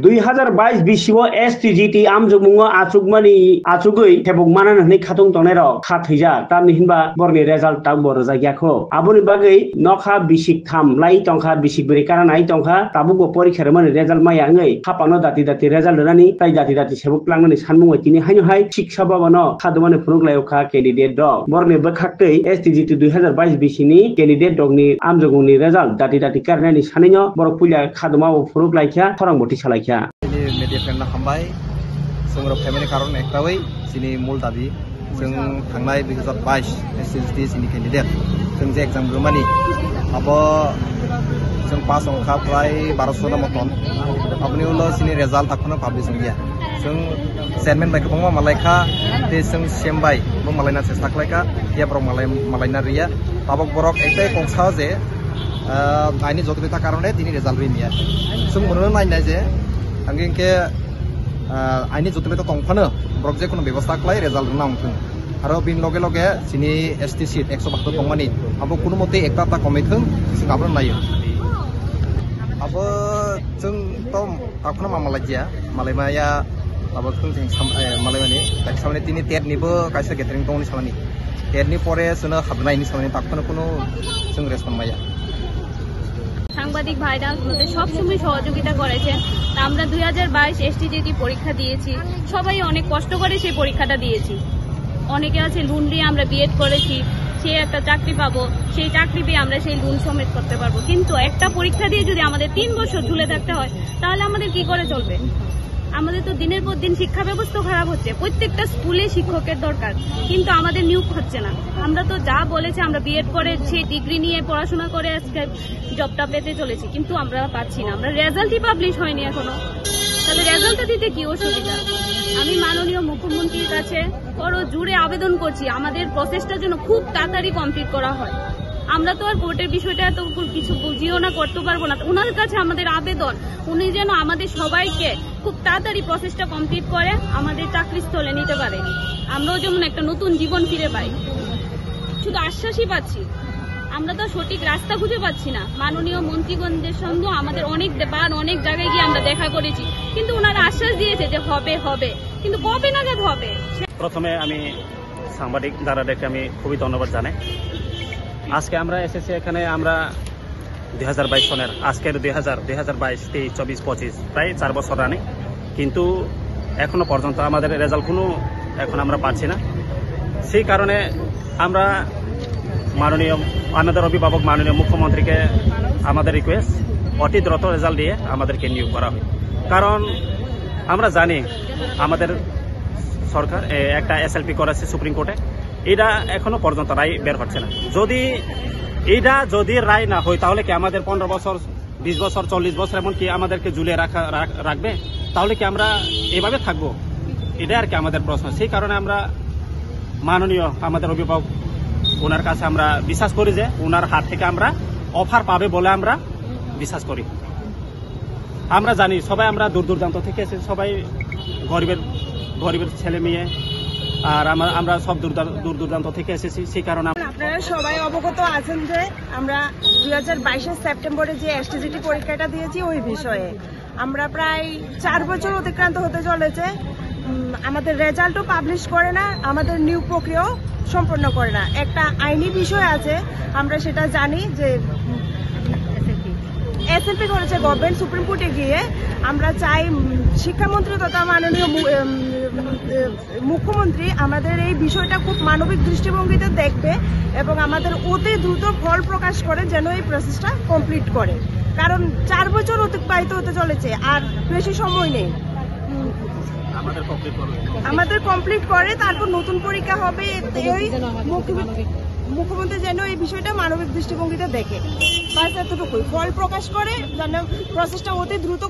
2022 बिसिङाव STGT आमजुमुङा आचुगै हेबुक मानानै खाथुं तंनायराव खाथैजा तामनि हिनबा बरनि result तां बर जागियाखौ आबुनि बागै नखा बिसिक थाम लाई तंखा बिसिक बरि कारानाय तंखा ताबुगो परीक्षा रमन रेजाल्ट मायाङै खापानो दाति रेजाल्ट रानि ताइ दाति सेबुक लांनानै सानमुङै तिनि हायनोहाय शिक्षा बाबानो खादुमाने फुरुगलायखा कैंडिडेट दं बरनि बखाक्तै STGT 2022 बिसिनि कैंडिडेट दगनि आमजुगुंनि रेजाल्ट दाति कारानायनि सानैनो बर पुलिया खादुमा फुरुगलायखा थरंबति सालायखा मेडियाफ्रेन्डना हामबाय जों रफायमानि कारन एकटावै जोंनि मूल दाबि जों थांनाय 2022 STGT जोंनि कैंडिडेट जों जे एग्जाम गोमानि अब जों पास अंखा प्राय 1200 ना मतन अपनी उलो जोंनि रेजाल्ट थाखोनो पाब्लिश गैया जों चेयरमैन बायखौ बंमा मालायखा ते जों सेमबाय बो मालायना चेष्टा खालायखा या ब्रक मालायना रिया ताबक बरक एकटाय कंसा जे आइनि जटिलता कारणे दिनै रेजाल्ट रिनिया जों मोननो नायनाय जे आंगे आइनि जटिलता तंफानो ब्रक जे कोनो व्यवस्था खालाय रेजाल्ट नांथों आरो बिन लगे लगे जोंनि ST सीट 172 दंमानि आबो कुनु मते एकता कमिथों जों गाबो नायो आबो जों तो आखना मामालाजिया मालायमाया आबो जों मालायमानि दाखसावने तिनि टेटनिबो कायसा गेटारिं दंनि सामानि टेटनि परे जोंनो हाबनायनि सामानि ताखनो कुनु जों रेसपन्स माया সাংবাদিক ভাইরা আমাদের সবসময় সহযোগিতা করেছেন। আমরা 2022 STGT পরীক্ষা দিয়েছি, সবাই অনেক কষ্ট করে সেই পরীক্ষাটা দিয়েছি। অনেকে আছে লোন নিয়ে আমরা বিএড করেছি, সে একটা চাকরি পাবো, সেই চাকরি পেয়ে আমরা সেই লোন সমেত করতে পারবো। কিন্তু একটা পরীক্ষা দিয়ে যদি আমাদের 3 বছর ঝুলে থাকতে হয় তাহলে আমাদের কি করে চলবে? আমাদের তো দিনের পর দিন শিক্ষা ব্যবস্থা খারাপ হচ্ছে, প্রত্যেকটা স্কুলে শিক্ষকের দরকার, কিন্তু আমাদের নিয়োগ হচ্ছে না। আমরা তো যা বলেছে আমরা বিএড করে সেই ডিগ্রি নিয়ে পড়াশোনা করে আজকে জবটা পেতে চলেছি, কিন্তু আমরা পাচ্ছি না। আমরা রেজাল্টই পাবলিশ হয়নি এখনো, তাহলে রেজাল্টটা দিতে কি অসুবিধা? আমি মাননীয় মুখ্যমন্ত্রীর কাছে বড় জোরে আবেদন করছি আমাদের প্রসেসটা যেন খুব তাড়াতাড়ি কমপ্লিট করা হয়। আমরা তো আর কোর্টের বিষয়টা এত কিছু বুঝিও না, করতে পারবো না। ওনার কাছে আমাদের আবেদন, উনি যেন আমাদের সবাইকে খুব তাড়াতাড়ি প্রসেসটা কমপ্লিট করে আমাদের চাকরিস্থলে নিতে পারে, আমরাও যেমন একটা নতুন জীবন ফিরে পাই। শুধু আশ্বাসই পাচ্ছি, আমরা তো সঠিক রাস্তা খুঁজে পাচ্ছি না। মাননীয় মন্ত্রীগণদের সঙ্গে আমাদের অনেক জায়গায় গিয়ে আমরা দেখা করেছি, কিন্তু ওনারা আশ্বাস দিয়েছে যে হবে, কিন্তু কবে নাগাদ হবে? প্রথমে আমি সাংবাদিক দাদাদেরকে আমি খুবই ধন্যবাদ জানাই। আজকে আমরা এসেছি এখানে, আমরা 2022 সনের আজকের 2022, 23, 24, 25 প্রায় 4 বছর রানে, কিন্তু এখনো পর্যন্ত আমাদের রেজাল্ট কোনো এখন আমরা পাচ্ছি না। সেই কারণে আমরা আমাদের অভিভাবক মাননীয় মুখ্যমন্ত্রীকে আমাদের রিকোয়েস্ট অতি দ্রুত রেজাল্ট দিয়ে আমাদেরকে নিয়োগ করা হয়। কারণ আমরা জানি আমাদের সরকার একটা SLP করেছে সুপ্রিম কোর্টে, এটা এখনো পর্যন্ত রায় বের হচ্ছে না। যদি রায় না হয় তাহলে কি আমাদের 15 বছর, 20 বছর, 40 বছর এমনকি আমাদেরকে ঝুলিয়ে রাখবে? তাহলে কি আমরা এভাবে থাকবো? এটা আর কি আমাদের প্রশ্ন। সেই কারণে আমরা মাননীয় আমাদের অভিভাবক ওনার কাছে আমরা বিশ্বাস করি যে ওনার হাত থেকে আমরা অফার পাবে বলে আমরা বিশ্বাস করি। আমরা জানি সবাই আমরা দূর দূরান্ত থেকে এসেছি, সবাই গরিবের ছেলে মেয়ে, আর আমরা সব দূর দূরান্ত থেকে এসেছি। সেই কারণে আপনারা সবাই অবগত আছেন যে আমরা 2022 সেপ্টেম্বরে যে STGT পরীক্ষাটা দিয়েছি ওই বিষয়ে আমরা প্রায় 4 বছর অতিক্রান্ত হতে চলেছে। আমাদের রেজাল্টও পাবলিশ করে না, আমাদের নিয়োগ প্রক্রিয়াও সম্পন্ন করে না। একটা আইনি বিষয় আছে, আমরা সেটা জানি যে SLP করেছে গভর্নমেন্ট সুপ্রিম কোর্টে গিয়ে। আমরা চাই শিক্ষামন্ত্রী তথা মাননীয় মুখ্যমন্ত্রী আমাদের এই বিষয়টা খুব মানবিক দৃষ্টিভঙ্গিতে দেখবে এবং আমাদের অতি দ্রুত ফল প্রকাশ করে যেন এই প্রসেসটা কমপ্লিট করে। কারণ 4 বছর অতিবাহিত হতে চলেছে, আর বেশি সময় নেই। আমাদের কমপ্লিট করে তারপর নতুন পরীক্ষা হবে। মুখ্যমন্ত্রী যেন এই বিষয়টা মানবিক দৃষ্টিভঙ্গিতে দেখে, বাস এতটুকুই। ফল প্রকাশ করে যেন প্রসেসটা অতি দ্রুত